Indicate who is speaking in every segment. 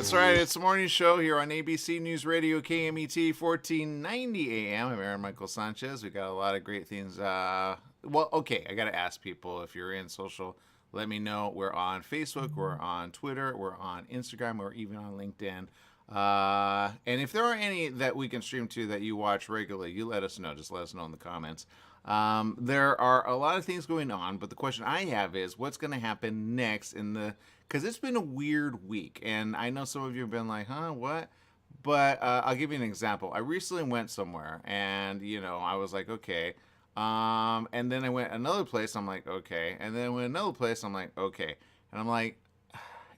Speaker 1: That's right. It's the morning show here on ABC News Radio KMET 1490 AM. I'm Aaron Michael Sanchez. We got a lot of great things. Okay, I got to ask people if you're in social, let me know. We're on Facebook, we're on Twitter, we're on Instagram, we're even on LinkedIn. And if there are any that we can stream to that you watch regularly, you let us know. Just let us know in the comments. There are a lot of things going on, but the question I have is what's going to happen next because it's been a weird week, and I know some of you have been like, huh, what? But I'll give you an example. I recently went somewhere, and, I was like, okay. And then I went another place, I'm like, okay. And then I went another place, I'm like, okay. And I'm like,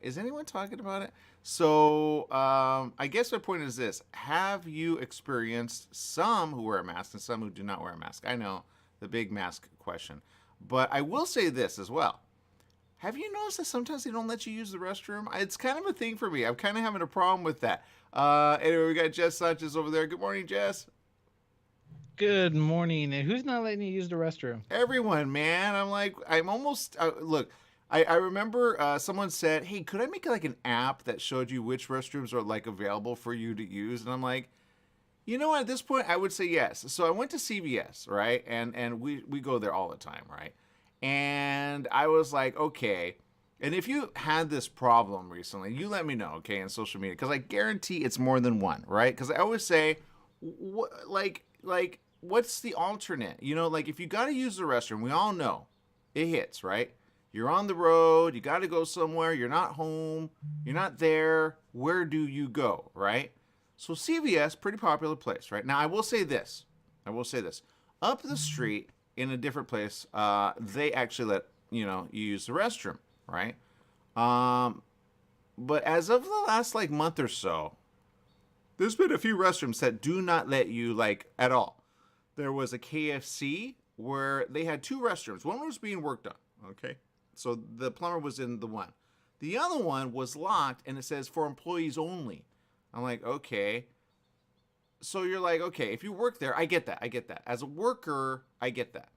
Speaker 1: is anyone talking about it? So I guess my point is this. Have you experienced some who wear a mask and some who do not wear a mask? I know, the big mask question. But I will say this as well. Have you noticed that sometimes they don't let you use the restroom? It's kind of a thing for me. I'm kind of having a problem with that. Anyway, we got Jess Sanchez over there. Good morning, Jess.
Speaker 2: Good morning. And who's not letting you use the restroom?
Speaker 1: Everyone, man. I'm almost, look, I remember someone said, hey, could I make like an app that showed you which restrooms are like available for you to use? And I'm like, you know what, at this point, I would say yes. So I went to CVS, right? And we go there all the time, right? And I was like, okay. And if you had this problem recently, you let me know, okay, in social media, because I guarantee it's more than one, right? Because I always say, what's the alternate? Like if you got to use the restroom, we all know it hits, right? You're on the road, you got to go somewhere, you're not home, you're not there. Where do you go, right? So CVS, pretty popular place, right? Now I will say this. Up the street in a different place, they actually let you use the restroom, right? But as of the last like month or so, there's been a few restrooms that do not let you like at all. There was a KFC where they had two restrooms. One was being worked on, okay? So the plumber was in the one. The other one was locked and it says for employees only. I'm like, okay. So you're like, okay, if you work there, I get that. As a worker, I get that.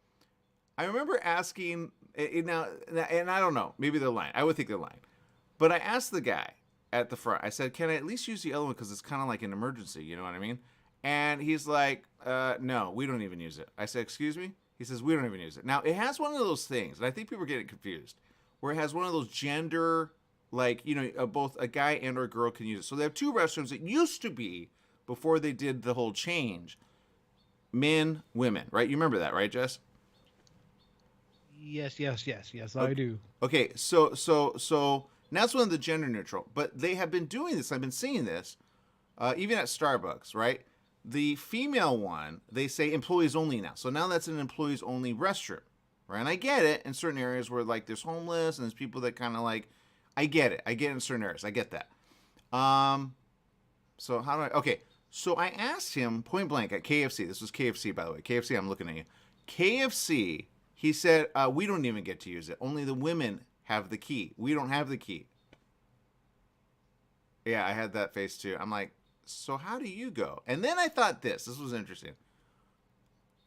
Speaker 1: I remember asking, now, and I don't know, maybe they're lying. I would think they're lying. But I asked the guy at the front, I said, can I at least use the other one because it's kind of like an emergency, you know what I mean? And he's like, no, we don't even use it. I said, excuse me? He says, we don't even use it. Now, it has one of those things, and I think people are getting confused, where it has one of those gender, like, both a guy and or a girl can use it. So they have two restrooms. It used to be, before they did the whole change, men, women, right? You remember that, right, Jess?
Speaker 2: Yes, I
Speaker 1: Okay,
Speaker 2: do.
Speaker 1: okay, so now it's one of the gender neutral, but they have been doing this. I've been seeing this, even at Starbucks, right? The female one, they say employees only now. So now that's an employees only restroom, right? And I get it in certain areas where like there's homeless and there's people that kind of like, I get it. I get it in certain areas. I get that. So how do I? Okay, so I asked him point blank at KFC. This was KFC, by the way. KFC, I'm looking at you. KFC. He said we don't even get to use it. Only the women have the key. We don't have the key. Yeah, I had that face too. I'm like, so how do you go? And then I thought this was interesting.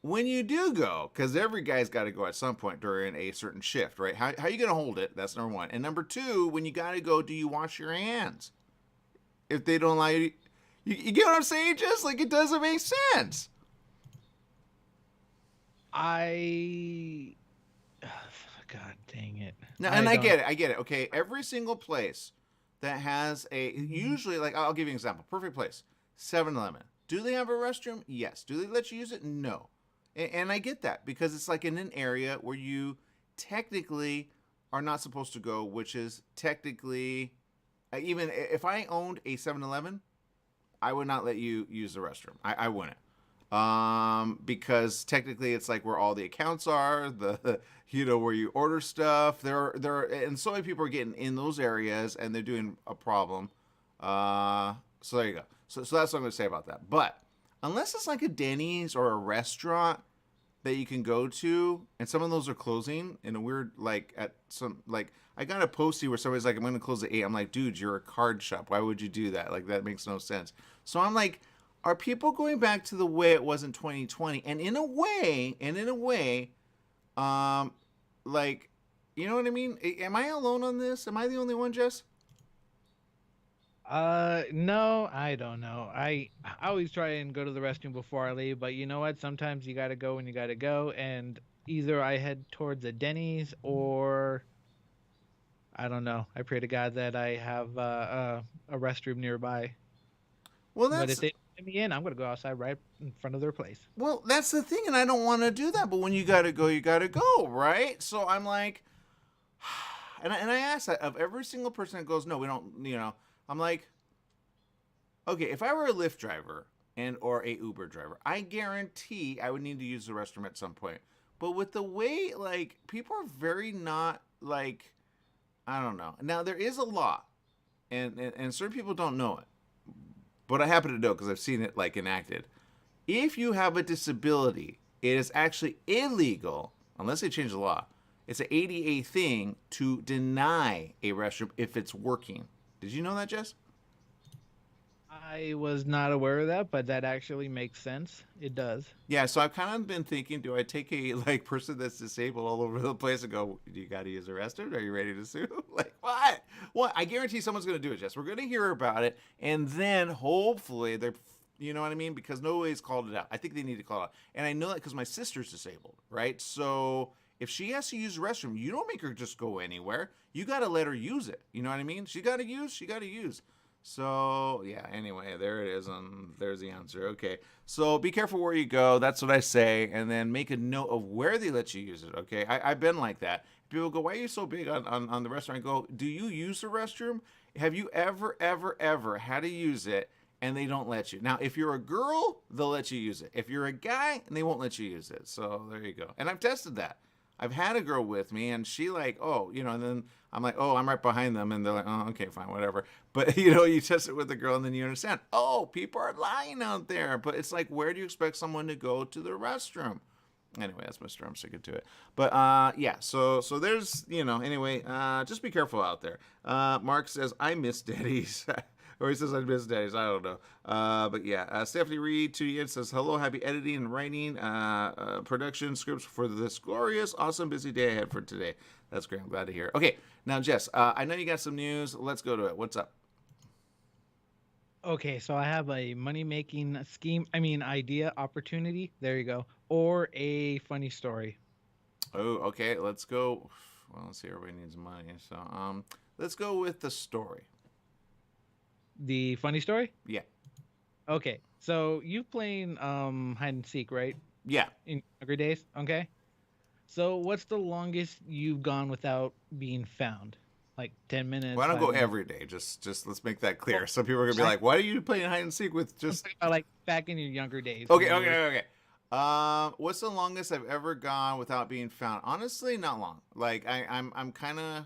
Speaker 1: When you do go, because every guy's got to go at some point during a certain shift, right? How are you going to hold it? That's number one. And number two, when you got to go, do you wash your hands? If they don't allow you, you get what I'm saying? Just like it doesn't make sense.
Speaker 2: I. God dang it.
Speaker 1: No, and
Speaker 2: I
Speaker 1: I
Speaker 2: don't.
Speaker 1: get it. I get it. Okay, every single place that has usually like I'll give you an example. Perfect place. 7-Eleven. Do they have a restroom? Yes. Do they let you use it? No. And I get that because it's like in an area where you technically are not supposed to go, which is technically even if I owned a 7-Eleven, I would not let you use the restroom. I wouldn't. Because technically it's like where all the accounts are, the where you order stuff. There and so many people are getting in those areas and they're doing a problem. So there you go. So that's what I'm gonna say about that. But unless it's like a Denny's or a restaurant that you can go to, and some of those are closing in a weird like at some like I got a postie where somebody's like, I'm gonna close at 8. I'm like, dude, you're a card shop. Why would you do that? Like that makes no sense. So I'm like, are people going back to the way it was in 2020? And in a way, um, like, you know what I mean? Am I alone on this? Am I the only one, Jess?
Speaker 2: No, I don't know. I always try and go to the restroom before I leave, but you know what? Sometimes you gotta go when you gotta go, and either I head towards a Denny's or I don't know. I pray to God that I have a restroom nearby.
Speaker 1: Well,
Speaker 2: But if
Speaker 1: that's
Speaker 2: they let me in, I'm gonna go outside right in front of their place.
Speaker 1: well, that's the thing, and I don't want to do that. But when you gotta go, you gotta go, right? So I'm like, and I asked that of every single person that goes, no, we don't. I'm like, okay, if I were a Lyft driver and or a Uber driver, I guarantee I would need to use the restroom at some point. But with the way like people are very not like I don't know. Now there is a law, and certain people don't know it, but I happen to know because I've seen it like enacted. If you have a disability, it is actually illegal unless they change the law. It's an ADA thing to deny a restroom if it's working. Did you know that, Jess?
Speaker 2: I was not aware of that, but that actually makes sense. It does.
Speaker 1: Yeah, so I've kind of been thinking, do I take a like person that's disabled all over the place and go, do you got to use a restroom? Are you ready to sue? Like what? What? I guarantee someone's going to do it, Jess. We're going to hear about it, and then hopefully they're, you know what I mean? Because nobody's called it out. I think they need to call it out, and I know that because my sister's disabled, right? So if she has to use the restroom, you don't make her just go anywhere. You got to let her use it. You know what I mean? She got to use. She got to use. So yeah. Anyway, there it is, and there's the answer. Okay. So be careful where you go. That's what I say, and then make a note of where they let you use it. Okay. I've been like that. People go, "Why are you so big on the restaurant?" I go, "Do you use the restroom? Have you ever had to use it?" And they don't let you. Now, if you're a girl, they'll let you use it. If you're a guy, and they won't let you use it. So there you go. And I've tested that. I've had a girl with me, and she like, oh, and then I'm like, oh, I'm right behind them, and they're like, oh, okay, fine, whatever. But you test it with a girl, and then you understand, oh, people are lying out there. But it's like, where do you expect someone to go to the restroom? Anyway, that's my story. I'm sticking to it. But yeah, so there's anyway, just be careful out there. Mark says I miss Daddies. Or he says I miss Daddies. I don't know. But yeah, Stephanie Reed to you says hello, happy editing and writing, production scripts for this glorious, awesome, busy day ahead for today. That's great. I'm glad to hear. Okay, now Jess, I know you got some news. Let's go to it. What's up?
Speaker 2: Okay, so I have a money making scheme, I mean idea, opportunity. There you go. Or a funny story.
Speaker 1: Oh, okay. Let's go. Well, let's see. Everybody needs money, so let's go with the story.
Speaker 2: The funny story?
Speaker 1: Yeah,
Speaker 2: Okay. So you playing hide and seek, right?
Speaker 1: yeah.
Speaker 2: In younger days? Okay. So what's the longest you've gone without being found? Like 10
Speaker 1: Well,
Speaker 2: minutes,
Speaker 1: I don't go
Speaker 2: 5 minutes?
Speaker 1: every day. Just let's make that clear.
Speaker 2: Well,
Speaker 1: Some people are gonna be
Speaker 2: I,
Speaker 1: like, "Why are you playing hide and seek with
Speaker 2: I'm
Speaker 1: just?"
Speaker 2: talking about like back in your younger days
Speaker 1: Okay,
Speaker 2: when you
Speaker 1: okay,
Speaker 2: were
Speaker 1: okay. What's the longest I've ever gone without being found? Honestly, not long. Like I'm kind of,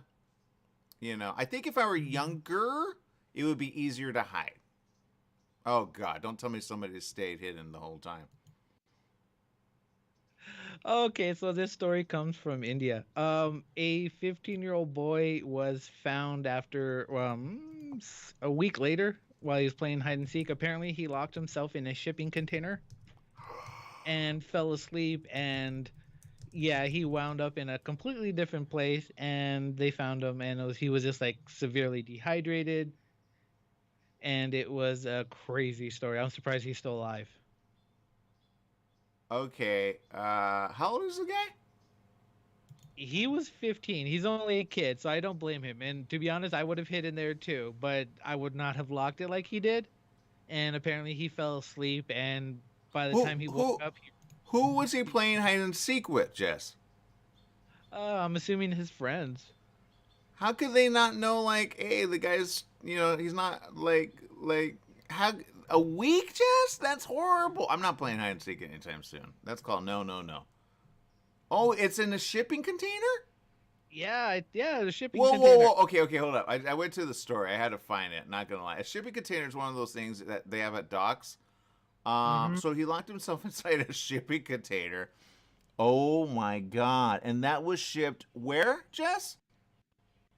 Speaker 1: I think if I were younger, it would be easier to hide. Oh God, don't tell me somebody stayed hidden the whole time.
Speaker 2: Okay, so this story comes from India. A 15-year-old boy was found after a week later while he was playing hide and seek. Apparently, he locked himself in a shipping container and fell asleep and yeah, he wound up in a completely different place and they found him and he was just like severely dehydrated and it was a crazy story. I'm surprised he's still alive.
Speaker 1: Okay, how old is the guy?
Speaker 2: He was 15. He's only a kid, so I don't blame him. And to be honest, I would have hid in there too, but I would not have locked it like he did. And apparently he fell asleep and by the
Speaker 1: Who
Speaker 2: time he woke
Speaker 1: who
Speaker 2: up,
Speaker 1: who was he playing hide and seek with, Jess?
Speaker 2: I'm assuming his friends.
Speaker 1: How could they not know? Like, hey, the guy's, he's not like how a week, Jess? That's horrible. I'm not playing hide and seek anytime soon. That's called no, no, no. Oh, it's in a shipping container?
Speaker 2: Yeah, yeah, the shipping
Speaker 1: Whoa, whoa,
Speaker 2: container.
Speaker 1: whoa. Okay, okay, hold up. I went to the store. I had to find it. Not gonna lie. A shipping container is one of those things that they have at docks.
Speaker 2: Mhm.
Speaker 1: So he locked himself inside a shipping container. Oh my god! And that was shipped where, Jess?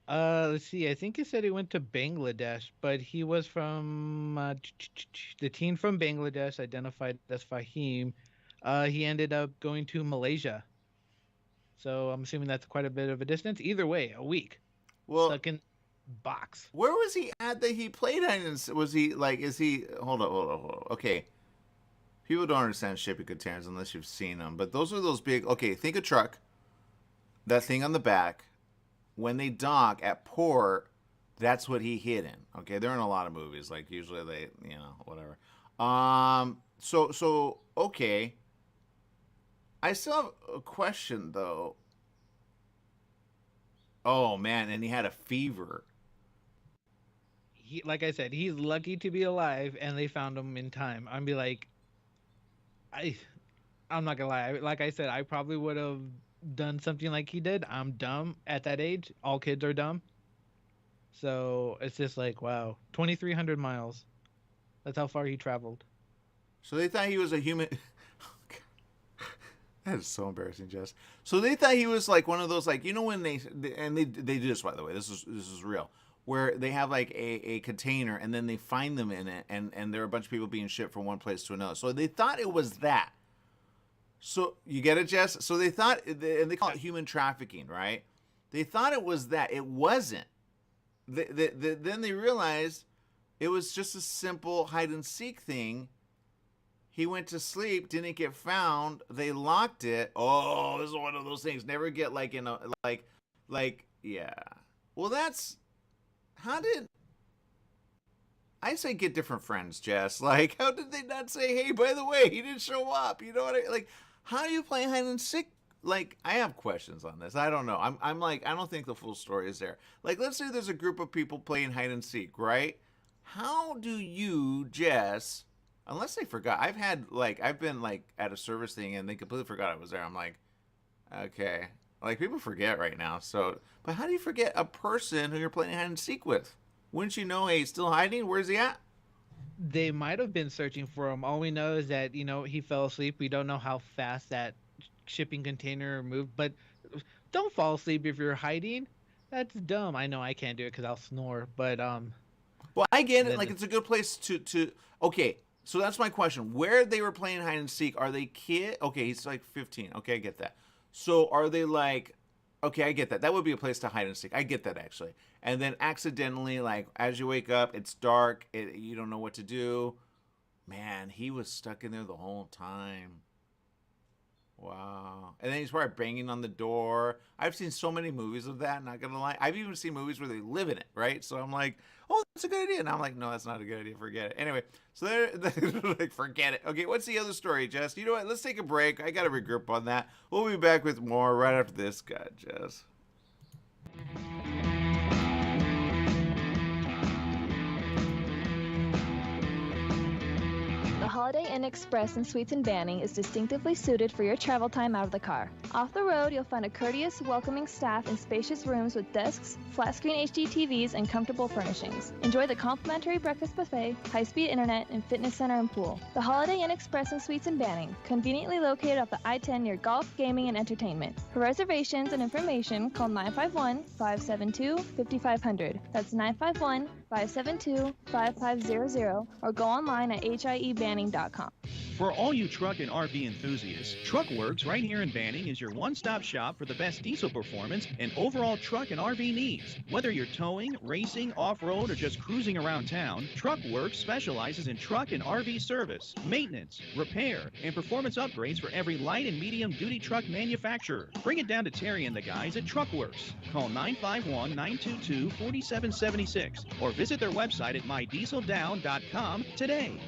Speaker 2: Let's see. I think he said he went to Bangladesh, but he was from the teen from Bangladesh, identified as Fahim. He ended up going to Malaysia, so I'm assuming that's quite a bit of a distance. Either way, a week
Speaker 1: Well,
Speaker 2: stuck in. box.
Speaker 1: Where was he at that he played hide and was he like? Is he? Hold on. Okay, people don't understand shipping containers unless you've seen them. But those are those big. Okay, think a truck. That thing on the back. When they dock at port, that's what he hid in. Okay, they're in a lot of movies. Like usually they, whatever. So okay. I still have a question though. Oh man, and he had a fever.
Speaker 2: Like I said, he's lucky to be alive, and they found him in time. I'd be like, I, I'm not gonna lie. Like I said, I probably would have done something like he did. I'm dumb at that age. All kids are dumb. So it's just like, wow, 2,300 miles. That's how far he traveled.
Speaker 1: So they thought he was a human. That is so embarrassing, Jess. So they thought he was like one of those, like, when they do this, by the way. This is real, where they have like a container and then they find them in it, and there are a bunch of people being shipped from one place to another. So they thought it was that. So you get it, Jess. So they thought, and they call it human trafficking, right? They thought it was that. It wasn't. Then they realized it was just a simple hide and seek thing. He went to sleep, didn't get found. They locked it. Oh, this is one of those things. Never get like in a yeah. Well, that's how did I say get different friends, Jess? Like, how did they not say, hey, by the way, he didn't show up? You know what I like? How do you play hide and seek? Like, I have questions on this. I don't know. I'm like, I don't think the full story is there. Like, let's say there's a group of people playing hide and seek, right? How do you, Jess? Unless they forgot. I've been like at a service thing and they completely forgot I was there. I'm like, okay. Like people forget right now. So, but how do you forget a person who you're playing hide and seek with? Wouldn't you know, hey, he's still hiding? Where's he at?
Speaker 2: They might have been searching for him. All we know is that, he fell asleep. We don't know how fast that shipping container moved, but don't fall asleep if you're hiding. That's dumb. I know I can't do it because I'll snore, but
Speaker 1: Well, I get it.
Speaker 2: then
Speaker 1: Like it's a good place to. Okay, so that's my question. Where they were playing hide and seek? Are they kid? Okay, he's like 15. Okay, I get that. So are they like? Okay, I get that. That would be a place to hide and seek. I get that actually. And then accidentally, like as you wake up, it's dark. You don't know what to do. Man, he was stuck in there the whole time. Wow. And then he's probably banging on the door. I've seen so many movies of that, not gonna lie. I've even seen movies where they live in it, right? So I'm like, oh, that's a good idea. And I'm like, no, that's not a good idea. Forget it. Anyway, so they're like, forget it. Okay, what's the other story, Jess? You know what? Let's take a break. I gotta regroup on that. We'll be back with more right after this. God, Jess.
Speaker 3: The Holiday Inn Express and Suites in Banning is distinctively suited for your travel time out of the car. Off the road, you'll find a courteous, welcoming staff in spacious rooms with desks, flat-screen HD TVs, and comfortable furnishings. Enjoy the complimentary breakfast buffet, high-speed internet, and fitness center and pool. The Holiday Inn Express and Suites in Banning, conveniently located off the I-10 near golf, gaming, and entertainment. For reservations and information, call 951-572-5500. That's 951-572-5500, or go online at hiebanning.com.
Speaker 4: For all you truck and RV enthusiasts, TruckWorks right here in Banning is your one-stop shop for the best diesel performance and overall truck and RV needs. Whether you're towing, racing, off-road, or just cruising around town, TruckWorks specializes in truck and RV service, maintenance, repair, and performance upgrades for every light and medium-duty truck manufacturer. Bring it down to Terry and the guys at TruckWorks. Call 951-922-4776 or visit their website at mydieseldown.com today.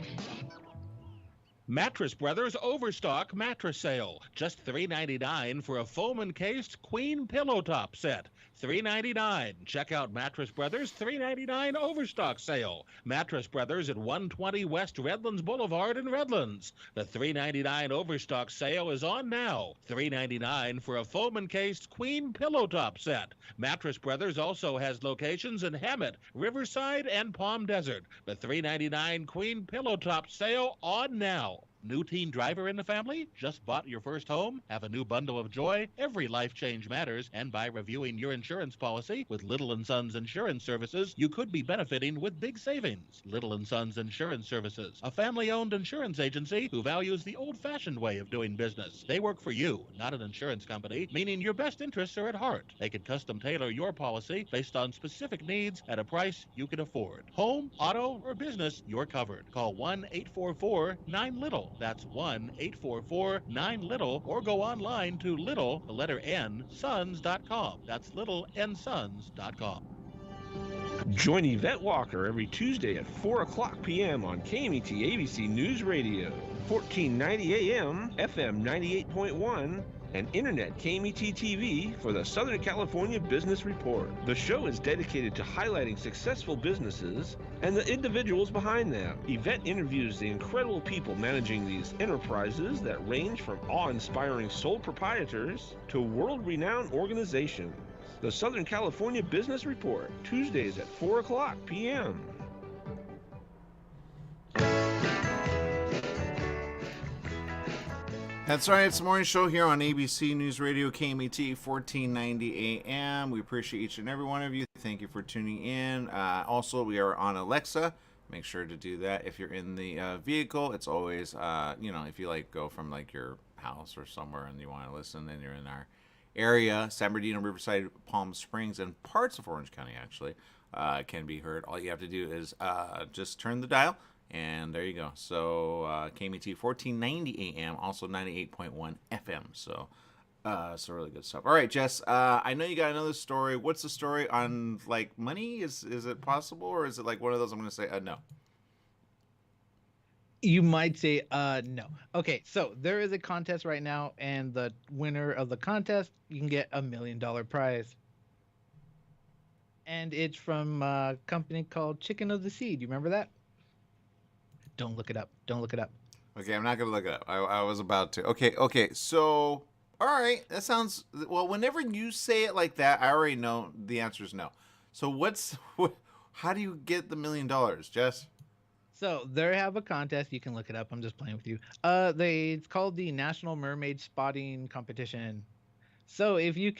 Speaker 5: Mattress Brothers Overstock Mattress Sale. Just $3.99 for a foam encased queen pillow top set. $3.99. Check out Mattress Brothers $3.99 Overstock Sale. Mattress Brothers at 120 West Redlands Boulevard in Redlands. The $3.99 Overstock Sale is on now. $3.99 for a foam encased queen pillow top set. Mattress Brothers also has locations in Hemet, Riverside, and Palm Desert. The $3.99 queen pillow top sale on now. New teen driver in the family? Just bought your first home? Have a new bundle of joy? Every life change matters, and by reviewing your insurance policy with Little & Sons Insurance Services, you could be benefiting with big savings. Little & Sons Insurance Services, a family-owned insurance agency who values the old-fashioned way of doing business. They work for you, not an insurance company, meaning your best interests are at heart. They can custom tailor your policy based on specific needs at a price you can afford. Home, auto, or business, you're covered. Call 1-844-9-LITTLE. That's 1-844-9-LITTLE, or go online to little, the letter N, sons.com. That's littlensons.com.
Speaker 6: Join Yvette Walker every Tuesday at 4 o'clock p.m. on KMET ABC News Radio, 1490 AM, FM 98.1, and Internet KMET TV for the Southern California Business Report. The show is dedicated to highlighting successful businesses and the individuals behind them. Yvette interviews the incredible people managing these enterprises that range from awe-inspiring sole proprietors to world-renowned organizations. The Southern California Business Report, Tuesdays at 4 o'clock p.m.
Speaker 1: That's right. It's the morning show here on ABC News Radio, KMET 1490 AM. We appreciate each and every one of you. Thank you for tuning in. Also, we are on Alexa. Make sure to do that if you're in the vehicle. It's always, if you go from your house or somewhere and you want to listen, and you're in our area, San Bernardino, Riverside, Palm Springs, and parts of Orange County actually can be heard. All you have to do is just turn the dial, and there you go. So KMET 1490 AM, also 98.1 FM. So really good stuff. All right, Jess, I know you got another story. What's the story on money? Is it possible, or is it one of those I'm going to say no?
Speaker 2: You might say, no. Okay, so there is a contest right now, and the winner of the contest, you can get $1 million prize. And it's from a company called Chicken of the Sea. Do you remember that? Don't look it up. Don't look it up.
Speaker 1: Okay, I'm not going to look it up. I was about to. Okay, so, all right. That sounds, well, whenever you say it like that, I already know the answer is no. So how do you get the $1 million, Jess?
Speaker 2: So they have a contest. You can look it up. I'm just playing with you. It's called the National Mermaid Spotting Competition. So if you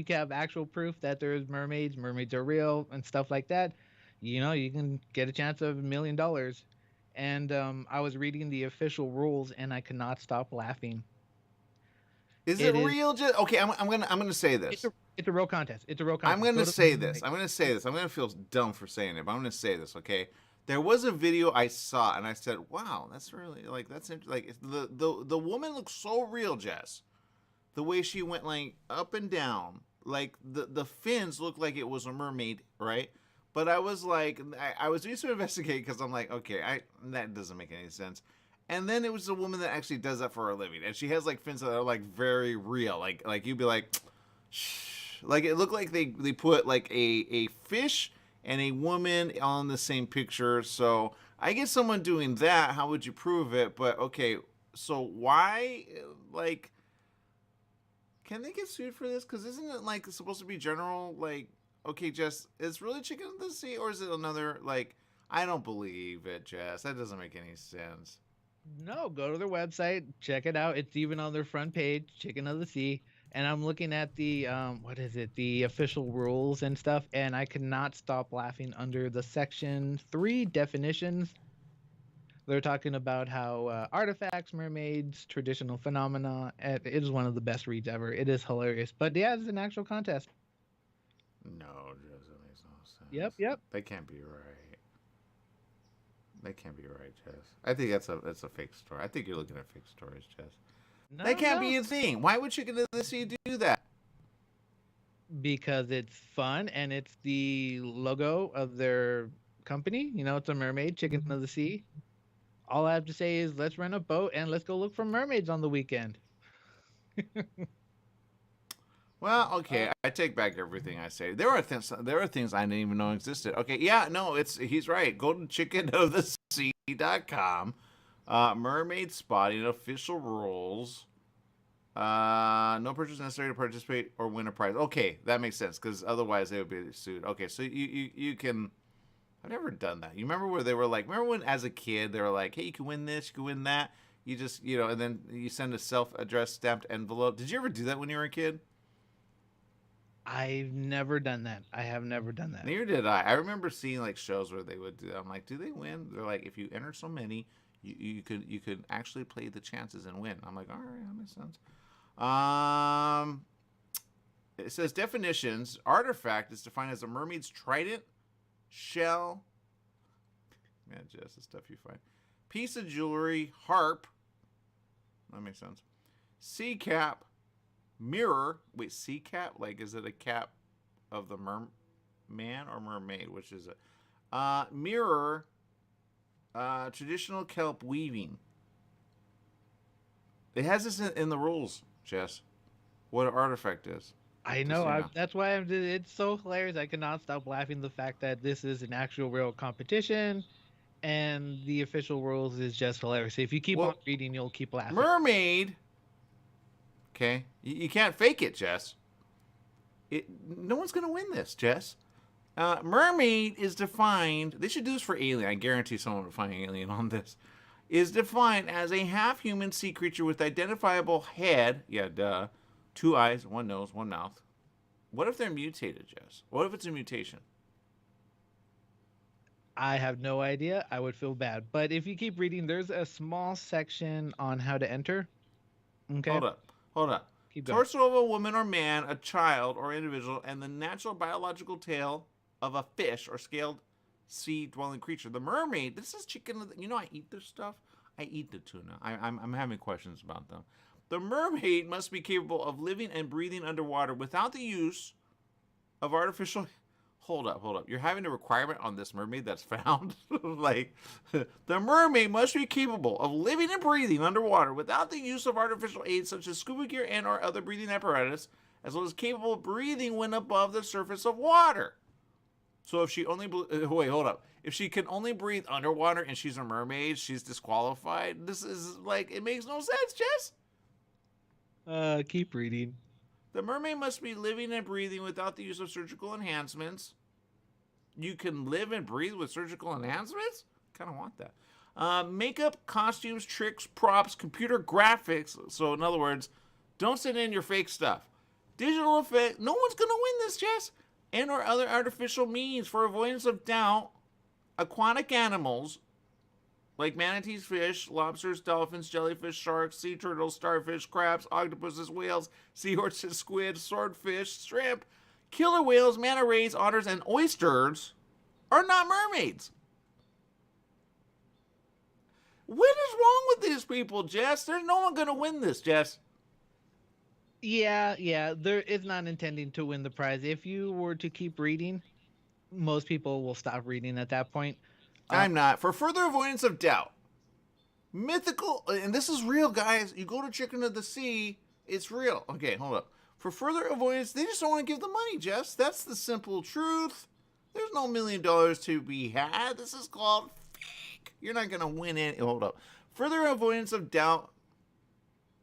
Speaker 2: have actual proof that there's mermaids are real and stuff like that, you can get a chance of $1 million. And I was reading the official rules, and I could not stop laughing.
Speaker 1: Is it real? Okay, I'm gonna say this.
Speaker 2: It's a real contest. It's a real contest.
Speaker 1: I'm gonna say this. I'm gonna feel dumb for saying it, but I'm gonna say this. Okay. There was a video I saw, and I said, "Wow, that's really that's interesting." The woman looks so real, Jess. The way she went up and down, the fins looked like it was a mermaid, right? But I was I was doing some investigating because I'm okay, that doesn't make any sense. And then it was a woman that actually does that for a living, and she has fins that are very real, like you'd be shh, it looked like they put a fish and a woman on the same picture. So I get someone doing that. How would you prove it? But okay, so why, can they get sued for this? Because isn't it supposed to be general? Okay, Jess, is really Chicken of the Sea, or is it another I don't believe it, Jess. That doesn't make any sense.
Speaker 2: No, go to their website, check it out. It's even on their front page, Chicken of the Sea. And I'm looking at the the official rules and stuff, and I could not stop laughing under the Section 3 definitions. They're talking about how artifacts, mermaids, traditional phenomena. It is one of the best reads ever. It is hilarious. But yeah, it's an actual contest.
Speaker 1: No, that makes no sense.
Speaker 2: Yep.
Speaker 1: That can't be right. That can't be right, Jess. I think that's a fake story. I think you're looking at fake stories, Jess.
Speaker 2: No,
Speaker 1: that can't be a thing. Why would Chicken of the Sea do that?
Speaker 2: Because it's fun, and it's the logo of their company. It's a mermaid, Chicken of the Sea. All I have to say is let's rent a boat and let's go look for mermaids on the weekend.
Speaker 1: Well, okay, I take back everything I say. There are things I didn't even know existed. Okay, yeah, no, he's right. Go to chickenofthesea.com. Mermaid spotting, official rules. No purchase necessary to participate or win a prize. Okay, that makes sense, because otherwise they would be sued. Okay, so you can I've never done that. You remember where they were like, remember when as a kid they were like, hey, you can win this, you can win that. You just, and then you send a self-addressed stamped envelope. Did you ever do that when you were a kid?
Speaker 2: I've never done that. I have never done that.
Speaker 1: Neither did I. I remember seeing like shows where they would do that. I'm like, do they win? They're like, if you enter so many, you could actually play the chances and win. I'm like, all right, that makes sense. It says definitions. Artifact is defined as a mermaid's trident, shell. Man, Jess, the stuff you find. Piece of jewelry, harp. That makes sense. Sea cap, mirror. Wait, sea cap? Like, is it a cap of the man or mermaid? Which is it? Mirror. Traditional kelp weaving. It has this in the rules, Jess. What an artifact is.
Speaker 2: I know. That's why it's so hilarious. I cannot stop laughing the fact that this is an actual real competition, and the official rules is just hilarious. If you keep on reading, you'll keep laughing.
Speaker 1: Mermaid. Okay, you can't fake it, Jess. No one's gonna win this, Jess. Mermaid is defined. They should do this for alien. I guarantee someone will find alien on this. Is defined as a half-human sea creature with identifiable head. Yeah, duh. 2 eyes, 1 nose, 1 mouth. What if they're mutated, Jess? What if it's a mutation?
Speaker 2: I have no idea. I would feel bad. But if you keep reading, there's a small section on how to enter. Okay.
Speaker 1: Hold up.
Speaker 2: Keep going.
Speaker 1: Torso of a woman or man, a child or individual, and the natural biological tail of a fish or scaled sea-dwelling creature. The mermaid, this is chicken. You know I eat this stuff. I eat the tuna. I'm having questions about them. The mermaid must be capable of living and breathing underwater without the use of artificial... Hold up. You're having a requirement on this mermaid that's found? Like, the mermaid must be capable of living and breathing underwater without the use of artificial aids such as scuba gear and or other breathing apparatus, as well as capable of breathing when above the surface of water. So if she only... Wait, hold up. If she can only breathe underwater and she's a mermaid, she's disqualified? This is like... It makes no sense, Jess.
Speaker 2: Keep reading.
Speaker 1: The mermaid must be living and breathing without the use of surgical enhancements. You can live and breathe with surgical enhancements? Kind of want that. Makeup, costumes, tricks, props, computer graphics. So in other words, don't send in your fake stuff. Digital effect. No one's going to win this, Jess. And or other artificial means for avoidance of doubt. Aquatic animals like manatees, fish, lobsters, dolphins, jellyfish, sharks, sea turtles, starfish, crabs, octopuses, whales, seahorses, squid, swordfish, shrimp, killer whales, manta rays, otters, and oysters are not mermaids. What is wrong with these people, Jess? There's no one going to win this, Jess.
Speaker 2: Yeah, there is not intending to win the prize. If you were to keep reading, most people will stop reading at that point.
Speaker 1: I'm not. For further avoidance of doubt, mythical, and this is real, guys. You go to Chicken of the Sea, it's real. Okay, hold up. For further avoidance, they just don't want to give the money, Jess. That's the simple truth. There's no $1 million to be had. This is called fake. You're not going to win it. Hold up. Further avoidance of doubt.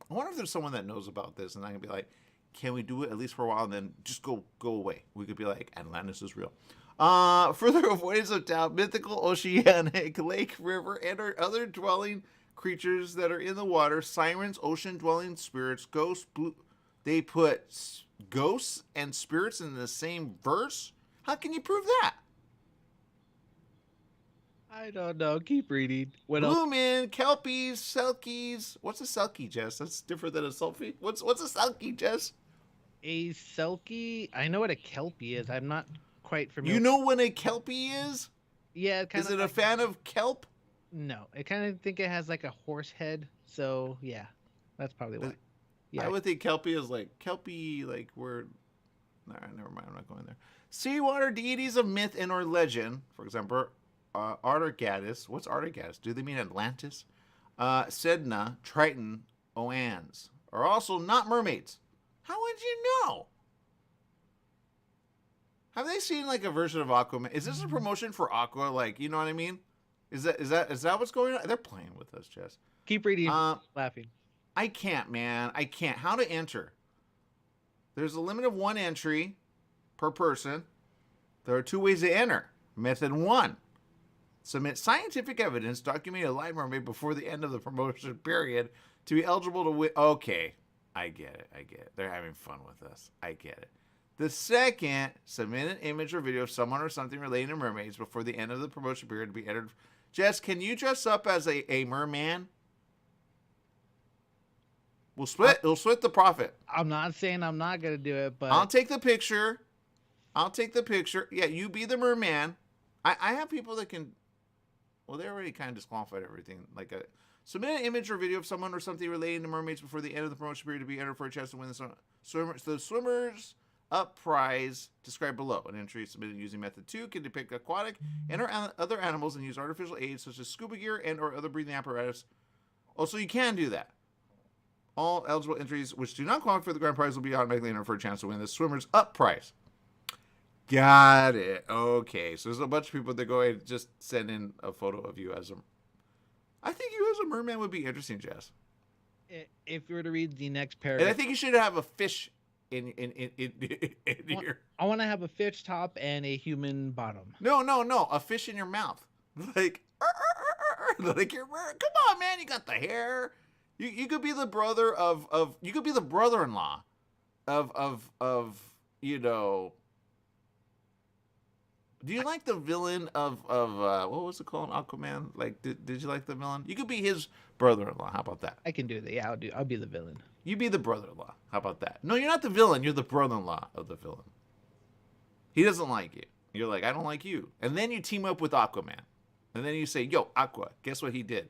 Speaker 1: I wonder if there's someone that knows about this, and I can be like, can we do it at least for a while and then just go away? We could be like, Atlantis is real. Further avoidance of doubt, mythical, oceanic, lake, river, and or other dwelling creatures that are in the water, sirens, ocean-dwelling spirits, ghosts, they put ghosts and spirits in the same verse? How can you prove that?
Speaker 2: I don't know. Keep reading. What else?
Speaker 1: Bloomin', kelpies, selkies. What's a selkie, Jess? That's different than a selfie. What's a selkie, Jess?
Speaker 2: A selkie? I know what a kelpie is. I'm not quite familiar.
Speaker 1: You know what a kelpie is?
Speaker 2: Yeah,
Speaker 1: is it a fan of kelp?
Speaker 2: No, I kind of think it has like a horse head. So yeah, that's probably why.
Speaker 1: Yeah, I would think kelpie is like kelpie, like we're. Nah, never mind. I'm not going there. Seawater deities of myth and or legend, for example, Artagadus. What's Artagadus? Do they mean Atlantis? Sedna, Triton, Oans are also not mermaids. How would you know? Have they seen like a version of Aquaman? Is this a promotion for Aqua? Like, you know what I mean? Is that what's going on? They're playing with us, Jess.
Speaker 2: Keep reading. Laughing.
Speaker 1: I can't, man. I can't. How to enter? There's a limit of 1 entry per person. There are 2 ways to enter. Method 1. submit scientific evidence documenting a live mermaid before the end of the promotion period to be eligible to win. Okay, I get it. They're having fun with us. I get it. The second, submit an image or video of someone or something relating to mermaids before the end of the promotion period to be entered. Jess, can you dress up as a merman? We'll split the profit.
Speaker 2: I'm not saying I'm not gonna do it, but
Speaker 1: I'll take the picture. Yeah, you be the merman. I have people that can. Well, they already kind of disqualified everything. Submit an image or video of someone or something relating to mermaids before the end of the promotion period to be entered for a chance to win the swimmers up prize described below. An entry submitted using method 2 can depict aquatic and or other animals and use artificial aids such as scuba gear and or other breathing apparatus. Also, you can do that. All eligible entries which do not qualify for the grand prize will be automatically entered for a chance to win the swimmers up prize. Got it. Okay, so there's a bunch of people that go ahead and just send in a photo of you as a. I think you as a merman would be interesting, Jess.
Speaker 2: if you were to read the next paragraph,
Speaker 1: And I think you should have a fish in your.
Speaker 2: I want to have a fish top and a human bottom.
Speaker 1: No, a fish in your mouth, like you're. Come on, man, you got the hair. You could be the brother of you could be the brother-in-law of you know. Do you like the villain of what was it called, Aquaman? Like, did you like the villain? You could be his brother-in-law. How about that?
Speaker 2: I can do that. Yeah, I'll be the villain.
Speaker 1: You be the brother-in-law. How about that? No, you're not the villain. You're the brother-in-law of the villain. He doesn't like you. You're like, I don't like you. And then you team up with Aquaman. And then you say, yo, Aqua, guess what he did?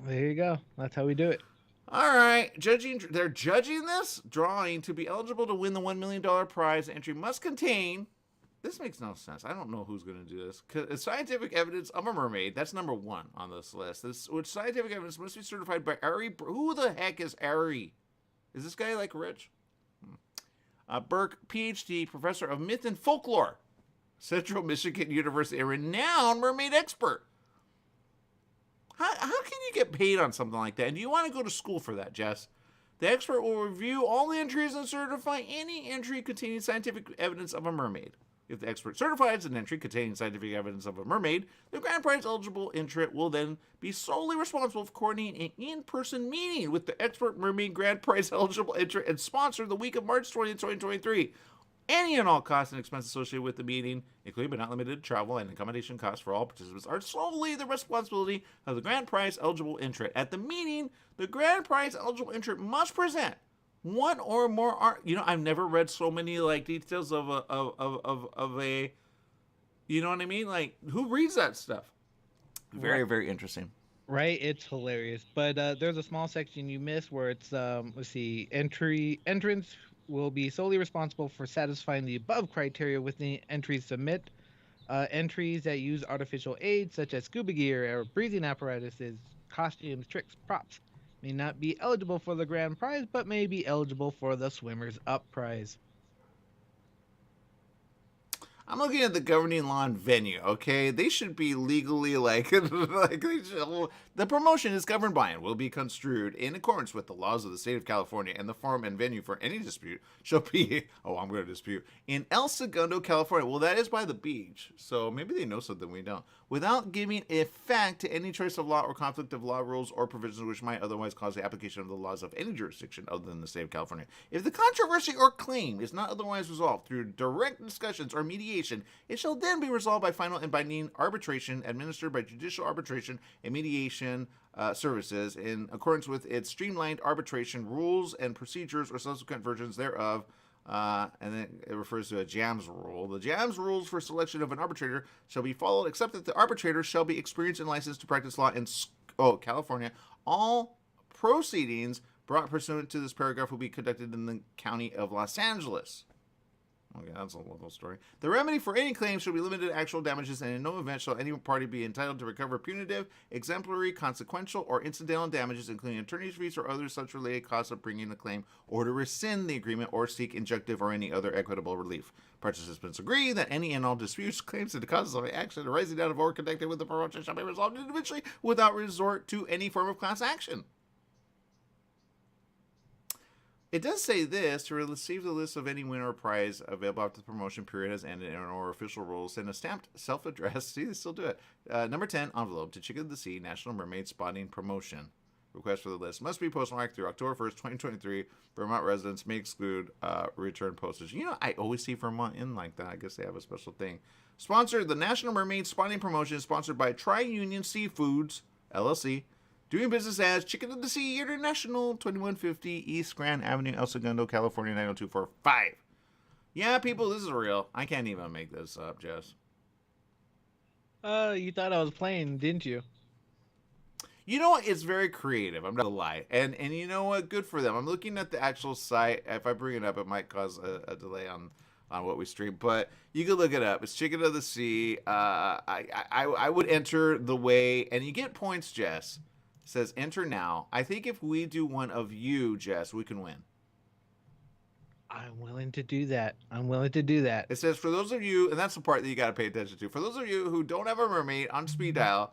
Speaker 2: There you go. That's how we do it.
Speaker 1: All right. They're judging this drawing to be eligible to win the $1 million prize. The entry must contain. This makes no sense. I don't know who's going to do this. Scientific evidence of a mermaid. That's number 1 on this list. Which scientific evidence must be certified by Ari. Who the heck is Ari? Is this guy like rich? Burke, PhD, professor of myth and folklore, Central Michigan University, a renowned mermaid expert. How can you get paid on something like that? And do you want to go to school for that, Jess? The expert will review all the entries and certify any entry containing scientific evidence of a mermaid. If the expert certifies an entry containing scientific evidence of a mermaid, the grand prize eligible entrant will then be solely responsible for coordinating an in-person meeting with the expert mermaid grand prize eligible entrant and sponsor the week of March 20th, 2023. Any and all costs and expenses associated with the meeting, including but not limited to travel and accommodation costs for all participants, are solely the responsibility of the grand prize eligible entrant. At the meeting, the grand prize eligible entrant must present one or more art. I've never read so many details of a. You know what I mean? Like, who reads that stuff? Very, very interesting.
Speaker 2: Right, it's hilarious. But there's a small section you missed where it's let's see, entrants will be solely responsible for satisfying the above criteria with the entries submit. Entries that use artificial aids such as scuba gear or breathing apparatuses, costumes, tricks, props may not be eligible for the grand prize, but may be eligible for the swimmers up prize.
Speaker 1: I'm looking at the governing law and venue, okay? They should be legally the promotion is governed by and will be construed in accordance with the laws of the state of California, and the forum and venue for any dispute shall be, I'm going to dispute, in El Segundo, California. Well, that is by the beach, so maybe they know something we don't. Without giving effect to any choice of law or conflict of law rules or provisions which might otherwise cause the application of the laws of any jurisdiction other than the state of California. If the controversy or claim is not otherwise resolved through direct discussions or mediation, it shall then be resolved by final and binding arbitration administered by judicial arbitration and mediation services in accordance with its streamlined arbitration rules and procedures or subsequent versions thereof. And then it refers to a JAMS rule. The JAMS rules for selection of an arbitrator shall be followed, except that the arbitrator shall be experienced and licensed to practice law in California. All proceedings brought pursuant to this paragraph will be conducted in the county of Los Angeles. Okay, that's a local story. The remedy for any claim shall be limited to actual damages, and in no event shall any party be entitled to recover punitive, exemplary, consequential, or incidental damages, including attorney's fees or other such related costs of bringing the claim, or to rescind the agreement, or seek injunctive or any other equitable relief. Participants agree that any and all disputes, claims, and causes of action arising out of or connected with the promotion shall be resolved individually without resort to any form of class action. It does say this: to receive the list of any winner or prize available after the promotion period has ended and or official rules, send a stamped self-addressed, see, they still do it, number 10 envelope to Chicken of the Sea National Mermaid Spotting Promotion. Request for the list must be postmarked through October 1st, 2023. Vermont residents may exclude return postage. You know, I always see Vermont in like that. I guess they have a special thing. Sponsored, the National Mermaid Spotting Promotion is sponsored by Tri-Union Seafoods, LLC. Doing business as Chicken of the Sea International, 2150 East Grand Avenue, El Segundo, California, 90245. Yeah, people, this is real. I can't even make this up, Jess.
Speaker 2: You thought I was playing, didn't you?
Speaker 1: You know what? It's very creative. I'm not gonna lie. And you know what? Good for them. I'm looking at the actual site. If I bring it up, it might cause a delay on what we stream. But you can look it up. It's Chicken of the Sea. I would enter the way, and you get points, Jess. It says enter now. I think if we do one of you, Jess, we can win.
Speaker 2: I'm willing to do that.
Speaker 1: It says for those of you, and that's the part that you got to pay attention to. For those of you who don't have a mermaid on speed dial,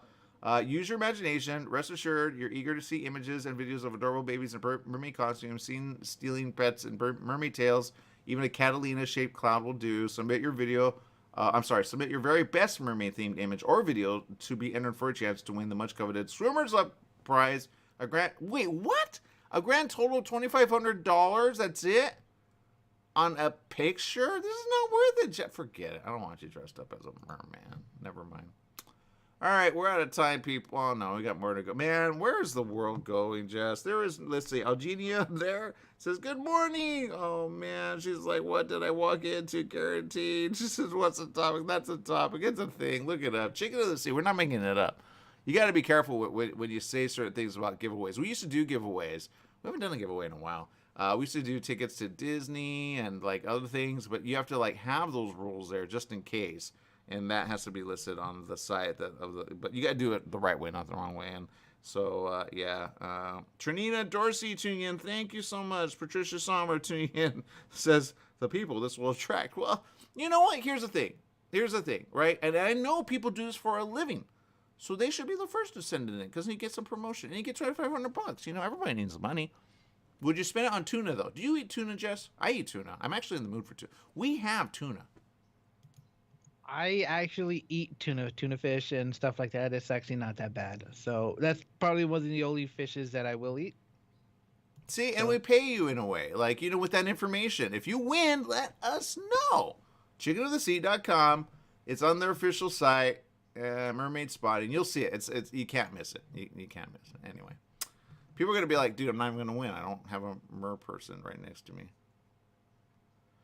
Speaker 1: use your imagination. Rest assured, you're eager to see images and videos of adorable babies in mermaid costumes, seen stealing pets and mermaid tails. Even a Catalina-shaped cloud will do. Submit your very best mermaid-themed image or video to be entered for a chance to win the much-coveted Swimmers Up prize. Wait, what? A grand total of $2,500? That's it? On a picture? This is not worth it. Forget it. I don't want you dressed up as a merman. Never mind. All right, we're out of time, people. Oh, no, we got more to go. Man, where is the world going, Jess? There is, let's see, Eugenia there says, good morning. Oh, man. She's like, what did I walk into? Guaranteed. She says, what's the topic? That's a topic. It's a thing. Look it up. Chicken of the Sea. We're not making it up. You got to be careful when you say certain things about giveaways. We used to do giveaways. We haven't done a giveaway in a while. We used to do tickets to Disney and like other things, but you have to like have those rules there just in case, and that has to be listed on the site but you got to do it the right way, not the wrong way. And so Trinita Dorsey tuning in. Thank you so much. Patricia Sommer tuning in says the people this will attract. Well, you know what? Here's the thing, right? And I know people do this for a living. So they should be the first to send it in because he gets a promotion and he gets $2,500. You know, everybody needs the money. Would you spend it on tuna, though? Do you eat tuna, Jess? I eat tuna. I'm actually in the mood for tuna. We have tuna.
Speaker 2: I actually eat tuna fish and stuff like that. It's actually not that bad. So that's probably one of the only fishes that I will eat.
Speaker 1: See, and we pay you in a way. Like, you know, with that information. If you win, let us know. chickenofthesea.com. It's on their official site. Mermaid spotting. You'll see it. It's you can't miss it. You can't miss it. Anyway. People are going to be like, dude, I'm not even going to win. I don't have a mer person right next to me.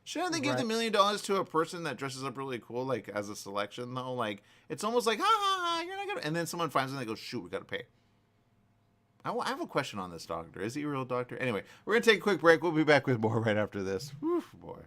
Speaker 1: Shouldn't they give the $1 million to a person that dresses up really cool, like, as a selection, though? Like, it's almost like, you're not going to... And then someone finds them and they go, shoot, we got to pay. I have a question on this doctor. Is he a real doctor? Anyway, we're going to take a quick break. We'll be back with more right after this. Whew, boy.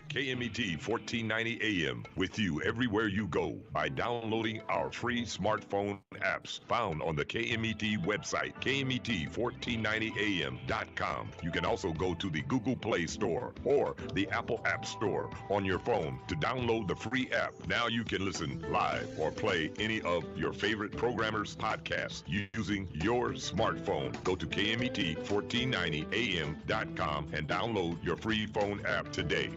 Speaker 7: KMET 1490 AM with you everywhere you go by downloading our free smartphone apps found on the KMET website, KMET1490am.com. You can also go to the Google Play Store or the Apple App Store on your phone to download the free app. Now you can listen live or play any of your favorite programmers' podcasts using your smartphone. Go to KMET1490am.com and download your free phone app today.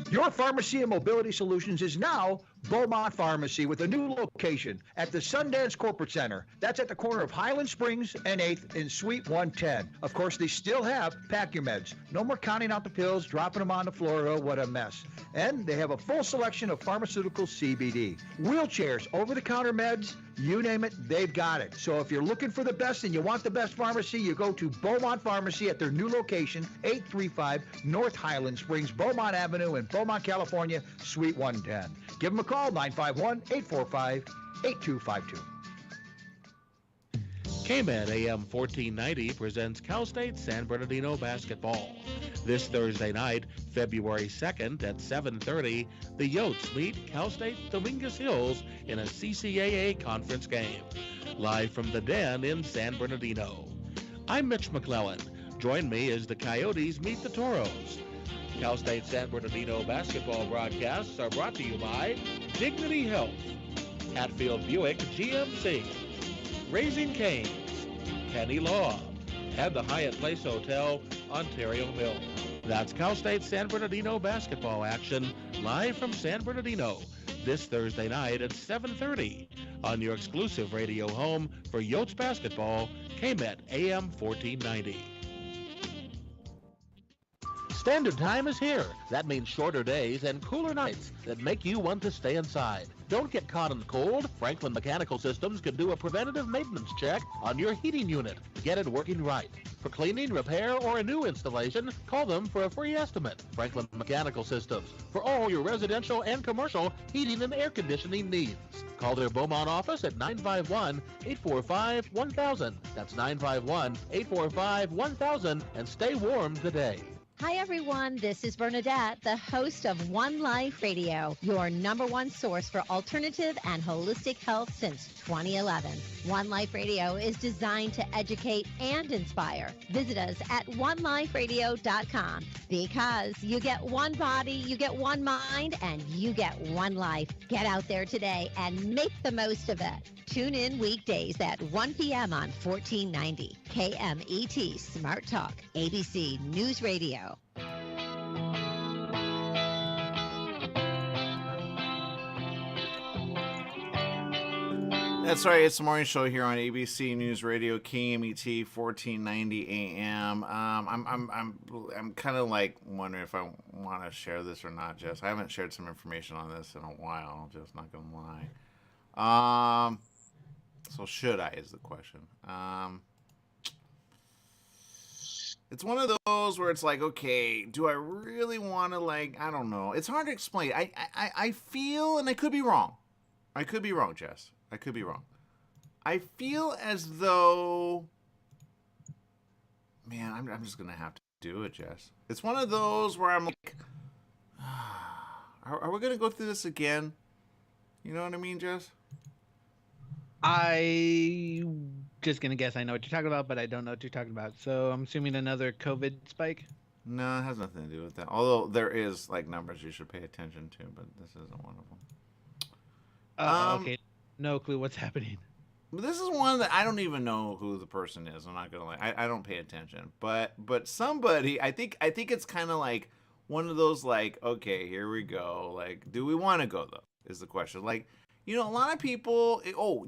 Speaker 8: Your Pharmacy and Mobility Solutions is now Beaumont Pharmacy with a new location at the Sundance Corporate Center. That's at the corner of Highland Springs and 8th in Suite 110. Of course, they still have Pack Your Meds. No more counting out the pills, dropping them on the floor. Oh, what a mess. And they have a full selection of pharmaceutical CBD. Wheelchairs, over-the-counter meds, you name it, they've got it. So if you're looking for the best and you want the best pharmacy, you go to Beaumont Pharmacy at their new location, 835 North Highland Springs, Beaumont Avenue in Beaumont, California, Suite 110. Give them a call, 951-845-8252.
Speaker 5: KMET AM 1490 presents Cal State San Bernardino basketball. This Thursday night, February 2nd at 7:30, the Yotes meet Cal State Dominguez Hills in a CCAA conference game. Live from the Den in San Bernardino. I'm Mitch McClellan. Join me as the Coyotes meet the Toros. Cal State San Bernardino basketball broadcasts are brought to you by Dignity Health, Hatfield Buick GMC, Raising Cane's, Kenny Law, and the Hyatt Place Hotel, Ontario Mills. That's Cal State San Bernardino basketball action live from San Bernardino this Thursday night at 7:30 on your exclusive radio home for Yotes basketball, KMET AM 1490. Standard time is here. That means shorter days and cooler nights that make you want to stay inside. Don't get caught in the cold. Franklin Mechanical Systems can do a preventative maintenance check on your heating unit to get it working right. For cleaning, repair, or a new installation, call them for a free estimate. Franklin Mechanical Systems, for all your residential and commercial heating and air conditioning needs. Call their Beaumont office at 951-845-1000. That's 951-845-1000, and stay warm today.
Speaker 9: Hi, everyone. This is Bernadette, the host of One Life Radio, your number one source for alternative and holistic health since 2011. One Life Radio is designed to educate and inspire. Visit us at oneliferadio.com because you get one body, you get one mind, and you get one life. Get out there today and make the most of it. Tune in weekdays at 1 p.m. on 1490 KMET Smart Talk, ABC News Radio.
Speaker 1: That's right. It's the morning show here on ABC News Radio, KMET 1490 AM. I'm kind of like wondering if I want to share this or not, Jess. I haven't shared some information on this in a while. Just not gonna lie. So should I is the question. It's one of those where it's like, okay, do I really want to, like, I don't know. It's hard to explain. I feel, and I could be wrong. I could be wrong, Jess. I could be wrong. I feel as though, man, I'm just going to have to do it, Jess. It's one of those where I'm like, are we going to go through this again? You know what I mean, Jess?
Speaker 2: I just gonna guess I know what you're talking about, but I don't know what you're talking about. So I'm assuming another COVID spike?
Speaker 1: No, it has nothing to do with that. Although there is like numbers you should pay attention to, but this isn't one of them.
Speaker 2: Okay. No clue what's happening.
Speaker 1: This is one that I don't even know who the person is. I'm not gonna lie. I don't pay attention. But somebody, I think it's kind of like one of those, like, okay, here we go. Like, do we want to go though? Is the question. Like, you know, a lot of people, the whole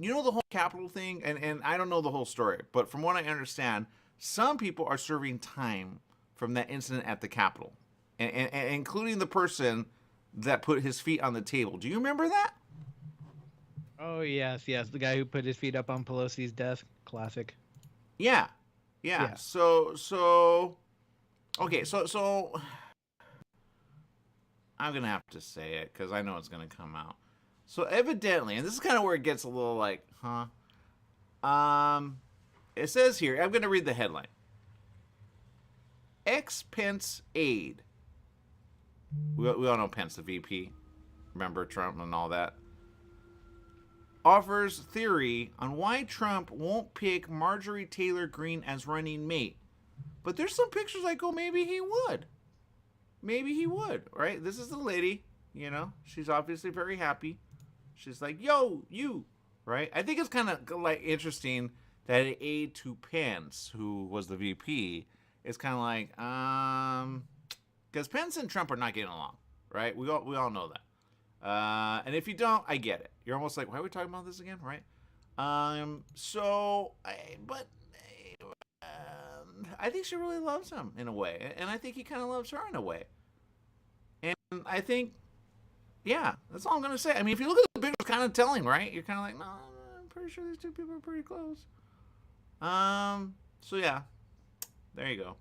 Speaker 1: Capitol thing, and I don't know the whole story, but from what I understand, some people are serving time from that incident at the Capitol, and including the person that put his feet on the table. Do you remember that?
Speaker 2: Oh, yes, the guy who put his feet up on Pelosi's desk. Classic.
Speaker 1: Yeah. So, okay, so I'm going to have to say it because I know it's going to come out. So evidently, and this is kind of where it gets a little like, huh? It says here, I'm going to read the headline. Ex-Pence aide. We all know Pence, the VP. Remember Trump and all that. Offers theory on why Trump won't pick Marjorie Taylor Greene as running mate. But there's some pictures like, oh, maybe he would. Maybe he would, right? This is the lady, you know. She's obviously very happy. She's like, yo, you, right? I think it's kind of like interesting that an aide to Pence, who was the VP, is kind of like, because Pence and Trump are not getting along, right? We all know that. And if you don't, I get it. You're almost like, why are we talking about this again, right? I think she really loves him in a way, and I think he kind of loves her in a way. And I think, yeah, that's all I'm going to say. I mean, if you look at the picture, it's kind of telling, right? You're kind of like, no, I'm pretty sure these two people are pretty close. So yeah, there you go.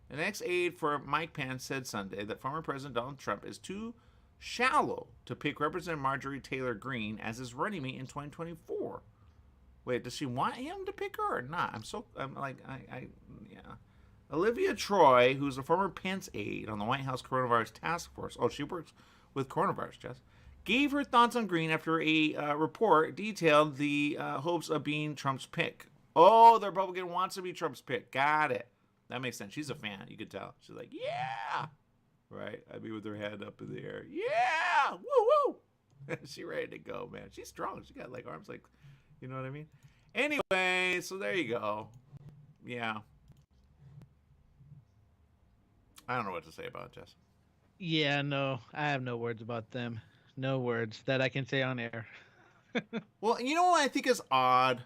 Speaker 1: An ex-aide for Mike Pence said Sunday that former President Donald Trump is too shallow to pick Representative Marjorie Taylor Greene as his running mate in 2024. Wait, does she want him to pick her or not? Yeah. Olivia Troy, who's a former Pence aide on the White House Coronavirus Task Force. Oh, she works with coronavirus, Jess. Gave her thoughts on Greene after a report detailed the hopes of being Trump's pick. Oh, the Republican wants to be Trump's pick. Got it. That makes sense. She's a fan. You could tell. She's like, yeah. Right? I mean, with her hand up in the air. Yeah! Woo woo! She ready to go, man. She's strong. She got like arms like, you know what I mean? Anyway, so there you go. Yeah. I don't know what to say about it, Jess.
Speaker 2: Yeah, no, I have no words about them. No words that I can say on air.
Speaker 1: Well, you know what I think is odd?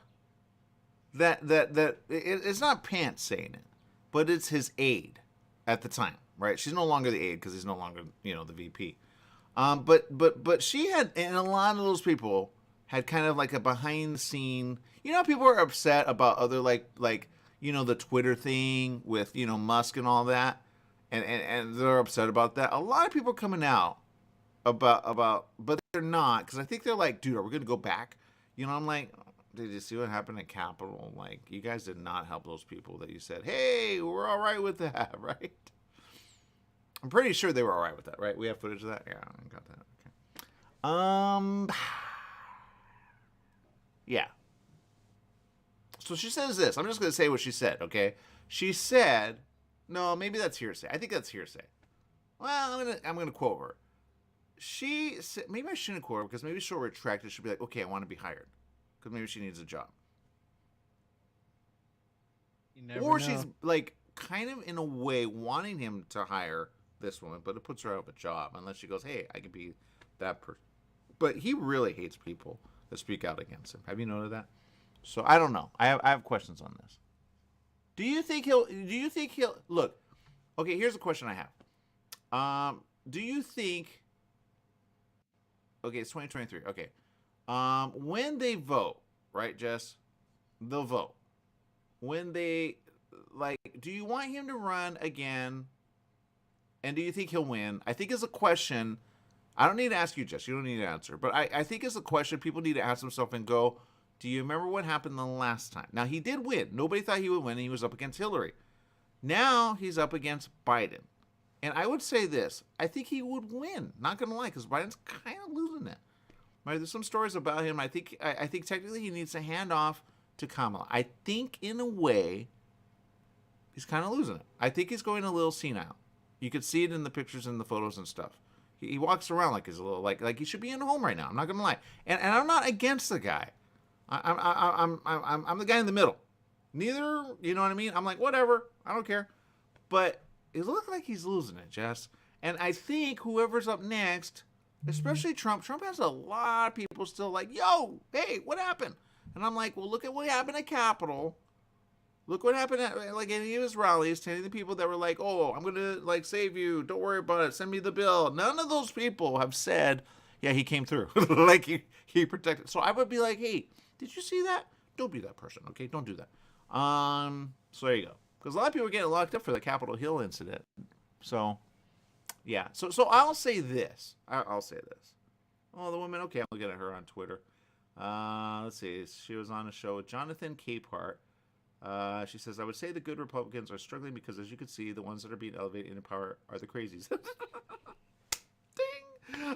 Speaker 1: It's not Pants saying it, but it's his aide at the time, right? She's no longer the aide because he's no longer, the VP. But she had, and a lot of those people had kind of like a behind the scene. You know, people are upset about other like the Twitter thing with Musk and all that, and they're upset about that. A lot of people are coming out about, but they're not, because I think they're like, dude, are we gonna go back? I'm like, did you see what happened at Capitol? Like, you guys did not help those people that you said, hey, we're all right with that, right? I'm pretty sure they were all right with that, right? We have footage of that? Yeah, I got that. Okay. Yeah. So she says this. I'm just going to say what she said, okay? She said, no, maybe that's hearsay. I think that's hearsay. Well, I'm gonna quote her. She said, maybe I shouldn't quote her because maybe she'll retract it. She'll be like, okay, I want to be hired. Because maybe she needs a job.
Speaker 2: You never
Speaker 1: Or
Speaker 2: know.
Speaker 1: she's like kind of in a way wanting him to hire this woman, but it puts her out of a job unless she goes, hey, I could be that person. But he really hates people that speak out against him. Have you noted that? So I don't know. I have questions on this. Do you think he'll look? Okay, here's a question I have. Do you think? Okay, it's 2023. Okay. When they vote, right, Jess? They'll vote. When they, do you want him to run again? And do you think he'll win? I think it's a question. I don't need to ask you, Jess. You don't need to answer. But I think it's a question people need to ask themselves and go, do you remember what happened the last time? Now, he did win. Nobody thought he would win, and he was up against Hillary. Now, he's up against Biden. And I would say this. I think he would win. Not going to lie, because Biden's kind of losing it. Right? There's some stories about him. I think technically he needs to hand off to Kamala. I think, in a way, he's kind of losing it. I think he's going a little senile. You could see it in the pictures and the photos and stuff. He walks around like he's a little, like he should be in a home right now. I'm not going to lie. And I'm not against the guy. I'm the guy in the middle. Neither, you know what I mean? I'm like, whatever. I don't care. But it looks like he's losing it, Jess. And I think whoever's up next, especially Trump has a lot of people still like, yo, hey, what happened? And I'm like, well, look at what happened at Capitol. Look what happened at like any of his rallies, telling the people that were like, oh, I'm going to like save you. Don't worry about it. Send me the bill. None of those people have said, yeah, he came through. Like he protected. So I would be like, hey, did you see that? Don't be that person, okay? Don't do that. So there you go. Because a lot of people are getting locked up for the Capitol Hill incident. So, yeah. So I'll say this. I'll say this. Oh, the woman. Okay, I'm looking at her on Twitter. Let's see. She was on a show with Jonathan Capehart. She says, I would say the good Republicans are struggling because, as you can see, the ones that are being elevated into power are the crazies. Ding!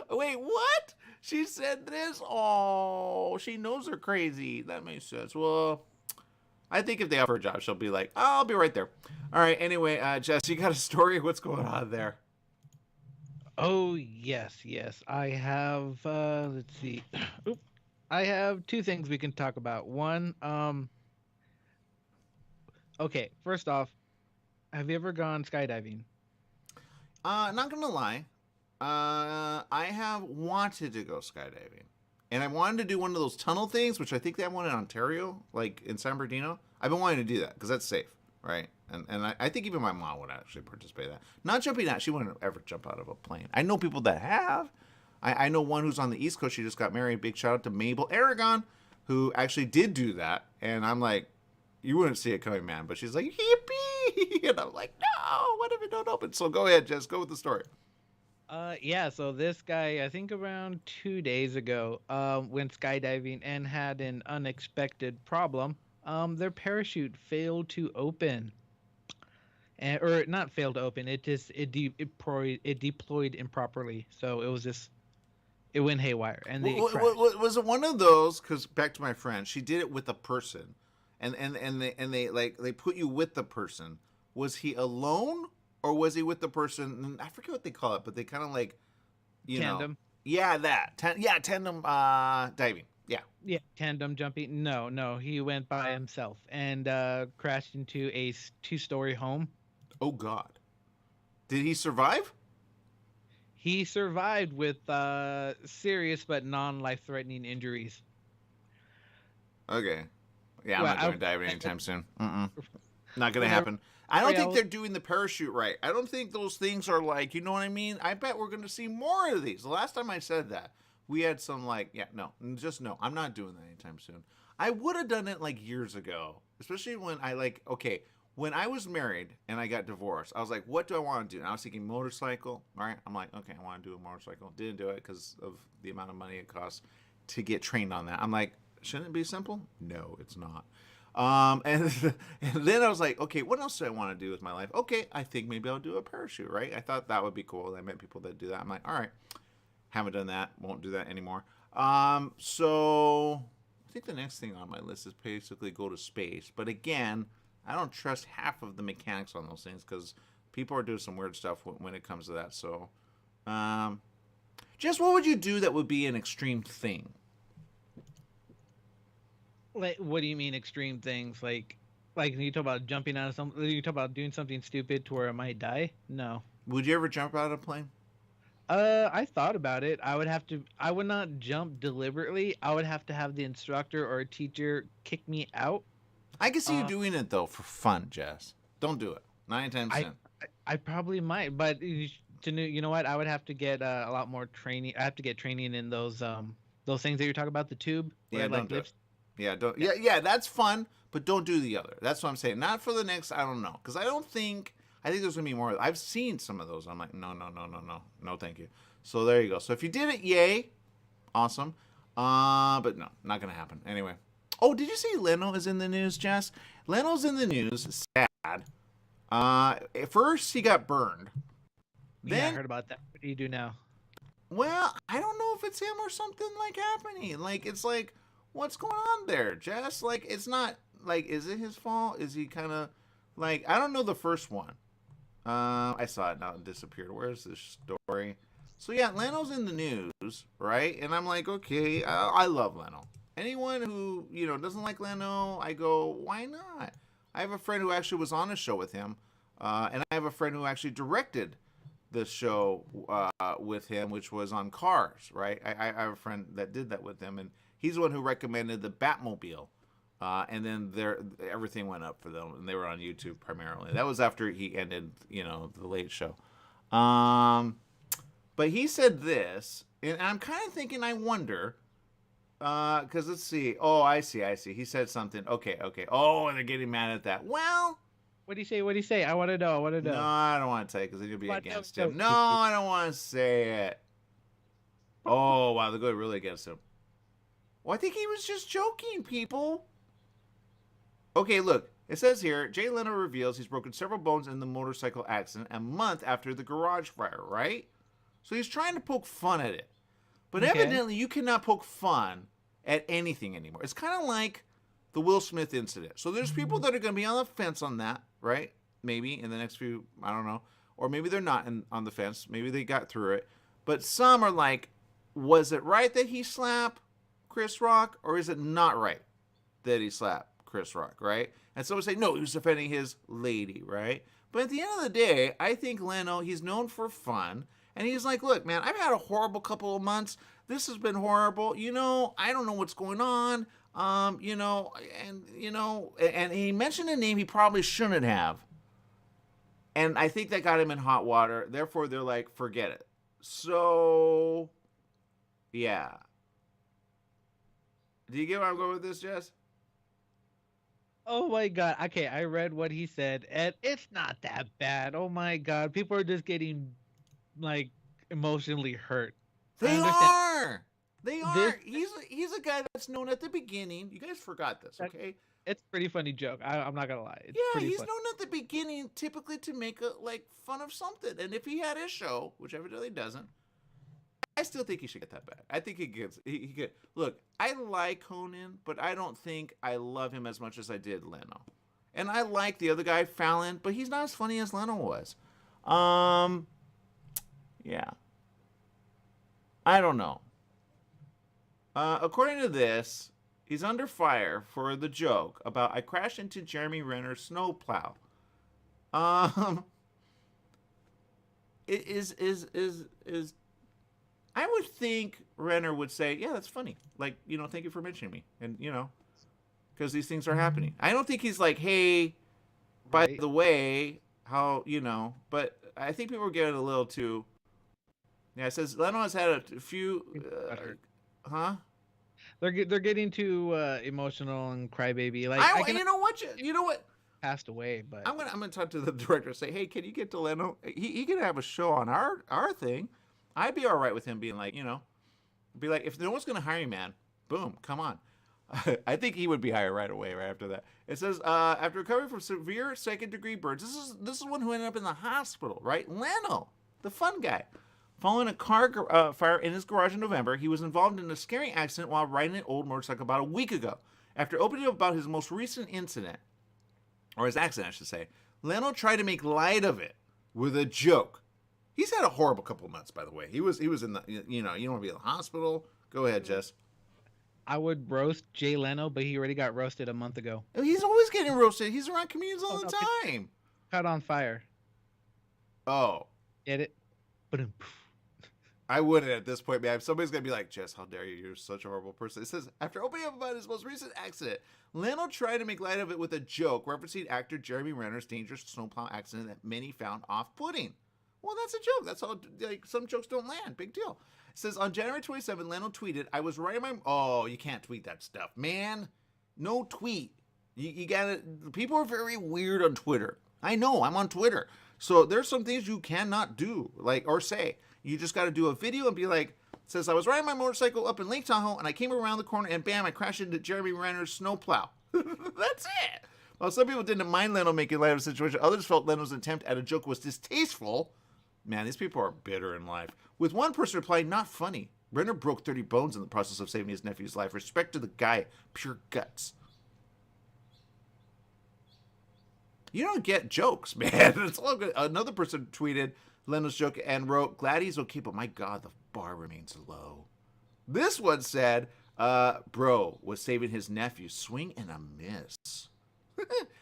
Speaker 1: Wait, what? She said this? Oh, she knows they're crazy. That makes sense. Well, I think if they offer a job, she'll be like, oh, I'll be right there. All right, anyway, Jess, you got a story? What's going on there?
Speaker 2: Oh, yes. I have, let's see. Oop. I have two things we can talk about. One, okay, first off, have you ever gone skydiving?
Speaker 1: Not gonna lie. I have wanted to go skydiving. And I wanted to do one of those tunnel things, which I think they have one in Ontario, like in San Bernardino. I've been wanting to do that because that's safe, right? And I think even my mom would actually participate in that. Not jumping out. She wouldn't ever jump out of a plane. I know people that have. I know one who's on the East Coast. She just got married. Big shout out to Mabel Aragon, who actually did do that. And I'm like, you wouldn't see it coming, man. But she's like, yippee! And I'm like, no, what if it don't open? So go ahead, Jess. Go with the story.
Speaker 2: Yeah, so this guy, I think around 2 days ago, went skydiving and had an unexpected problem. Their parachute failed to open. Or not failed to open, it deployed improperly. So it went haywire. And they crashed.
Speaker 1: Was it one of those, because back to my friend, she did it with a person, and they put you with the person. Was he alone? or was he with the person? I forget what they call it, but they kind of like, you
Speaker 2: Tandem.
Speaker 1: know, yeah, that, tandem diving, yeah.
Speaker 2: Yeah, tandem jumping. No, he went by himself and crashed into a 2-story home.
Speaker 1: Oh God, did he survive?
Speaker 2: He survived with serious but non-life-threatening injuries.
Speaker 1: Okay, yeah, I'm
Speaker 2: Well,
Speaker 1: not going diving anytime soon. Not gonna happen. I don't think they're doing the parachute right. I don't think those things are like, you know what I mean? I bet we're gonna see more of these. The last time I said that, we had some like, yeah, no, just no. I'm not doing that anytime soon. I would have done it like years ago, especially when I like, okay, when I was married and I got divorced, I was like, what do I want to do? And I was thinking motorcycle. All right, I'm like, okay, I want to do a motorcycle. Didn't do it because of the amount of money it costs to get trained on that. I'm like, shouldn't it be simple? No, it's not. And then I was like, okay, what else do I want to do with my life? Okay, I think maybe I'll do a parachute, right? I thought that would be cool. I met people that do that. I'm like, all right, haven't done that. Won't do that anymore. So I think the next thing on my list is basically go to space. But again, I don't trust half of the mechanics on those things because people are doing some weird stuff when it comes to that. So, Jess, what would you do that would be an extreme thing?
Speaker 2: Like, what do you mean extreme things? Like you talk about jumping out of something. You talk about doing something stupid to where I might die. No.
Speaker 1: Would you ever jump out of a plane?
Speaker 2: I thought about it. I would not jump deliberately. I would have to have the instructor or a teacher kick me out.
Speaker 1: I can see you doing it though for fun, Jess. Don't do it. 9 times 10.
Speaker 2: I probably might, but you know what? I would have to get a lot more training. I have to get training in those things that you're talking about, the tube.
Speaker 1: Yeah, don't do it. Yeah, don't. Yeah, that's fun, but don't do the other. That's what I'm saying. Not for the next. I don't know, because I think there's gonna be more. I've seen some of those. I'm like, no, thank you. So there you go. So if you did it, yay, awesome. But no, not gonna happen. Anyway. Oh, did you see Leno is in the news, Jess? Leno's in the news. Sad. At first he got burned. Then,
Speaker 2: yeah, I heard about that. What do you do now?
Speaker 1: Well, I don't know if it's him or something like happening. Like, it's like, what's going on there, Jess? Like, it's not, like, is it his fault? Is he kind of, like, I don't know the first one. I saw it, now it disappeared. Where's this story? So, yeah, Leno's in the news, right? And I'm like, okay, I love Leno. Anyone who, doesn't like Leno, I go, why not? I have a friend who actually was on a show with him, and I have a friend who actually directed the show with him, which was on Cars, right? I have a friend that did that with him, and he's the one who recommended the Batmobile, and then everything went up for them, and they were on YouTube primarily. That was after he ended, the Late Show. But he said this, and I'm kind of thinking, I wonder... because let's see. Oh, I see. He said something. Okay. Oh, and they're getting mad at that. Well,
Speaker 2: what do you say? I want to know.
Speaker 1: No, I don't want to tell you because they're gonna be against him. No, I don't want to say it. Oh, wow, they're going really against him. Well, I think he was just joking, people. Okay, look. It says here, Jay Leno reveals he's broken several bones in the motorcycle accident a month after the garage fire, right? So he's trying to poke fun at it. But evidently, you cannot poke fun at anything anymore. It's kind of like the Will Smith incident. So there's people that are going to be on the fence on that, right? Maybe in the next few, I don't know. Or maybe they're not on the fence. Maybe they got through it. But some are like, was it right that he slapped Chris Rock? Or is it not right that he slapped Chris Rock, right? And some would say, no, he was defending his lady, right? But at the end of the day, I think Leno, he's known for fun. And he's like, look, man, I've had a horrible couple of months. This has been horrible. I don't know what's going on. And he mentioned a name he probably shouldn't have. And I think that got him in hot water. Therefore, they're like, forget it. So, yeah. Do you get where I'm going with this, Jess?
Speaker 2: Oh my God. Okay, I read what he said, and it's not that bad. Oh my God. People are just getting like emotionally hurt.
Speaker 1: They are. He's a guy that's known at the beginning. You guys forgot this, okay?
Speaker 2: It's a pretty funny joke. I'm not gonna lie.
Speaker 1: He's known at the beginning typically to make fun of something. And if he had his show, which evidently doesn't, I still think he should get that back. I think he could. Look, I like Conan, but I don't think I love him as much as I did Leno. And I like the other guy, Fallon, but he's not as funny as Leno was. Yeah. I don't know. According to this, he's under fire for the joke about I crashed into Jeremy Renner's snowplow. It is I would think Renner would say, yeah, that's funny. Like, thank you for mentioning me. And, because these things are happening. I don't think he's like, hey, by the way, how, but I think people are getting a little too. Yeah, it says Leno has had a few. Huh?
Speaker 2: They're getting too emotional and crybaby. Like
Speaker 1: you know what?
Speaker 2: Passed away, but
Speaker 1: I'm gonna talk to the director and say, hey, can you get to Leno? He can have a show on our thing. I'd be all right with him being like, be like, if no one's gonna hire you, man, boom, come on. I think he would be hired right away, right after that. It says, after recovering from severe second-degree burns, this is one who ended up in the hospital, right? Leno, the fun guy. Following a car fire in his garage in November, he was involved in a scary accident while riding an old motorcycle about a week ago. After opening up about his most recent incident, or his accident, I should say, Leno tried to make light of it with a joke. He's had a horrible couple of months, by the way. He was in the, you don't want to be in the hospital. Go ahead, Jess.
Speaker 2: I would roast Jay Leno, but he already got roasted a month ago.
Speaker 1: He's always getting roasted. He's around comedians all the time.
Speaker 2: Caught on fire.
Speaker 1: Oh.
Speaker 2: Get it?
Speaker 1: I wouldn't at this point, man. Somebody's going to be like, Jess, how dare you? You're such a horrible person. It says, after opening up about his most recent accident, Leno tried to make light of it with a joke referencing actor Jeremy Renner's dangerous snowplow accident that many found off-putting. Well, that's a joke. That's all. Like, some jokes don't land. Big deal. It says, on January 27, Leno tweeted, I was writing my... Oh, you can't tweet that stuff, man. No tweet. You gotta... People are very weird on Twitter. I know. I'm on Twitter. So there's some things you cannot do, or say. You just got to do a video and be like, it says, I was riding my motorcycle up in Lake Tahoe, and I came around the corner, and bam, I crashed into Jeremy Renner's snowplow. That's it. While some people didn't mind Leno making light of the situation, others felt Leno's attempt at a joke was distasteful. Man, these people are bitter in life. With one person replying, not funny. Renner broke 30 bones in the process of saving his nephew's life. Respect to the guy. Pure guts. You don't get jokes, man. It's all good. Another person tweeted Leno's joke and wrote, glad he's okay, but my God, the bar remains low. This one said, bro was saving his nephew. Swing and a miss.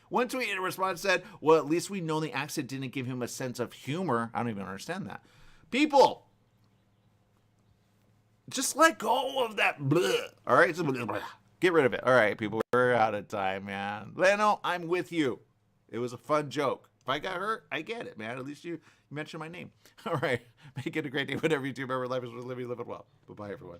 Speaker 1: One tweet in response said, well, at least we know the accident didn't give him a sense of humor. I don't even understand that. People, just let go of that bleh. All right? Get rid of it. All right, people, we're out of time, man. Leno, I'm with you. It was a fun joke. If I got hurt, I get it, man. At least you mentioned my name. All right. Make it a great day. Whatever you do, remember life is worth living. Live it well. Bye-bye, everyone.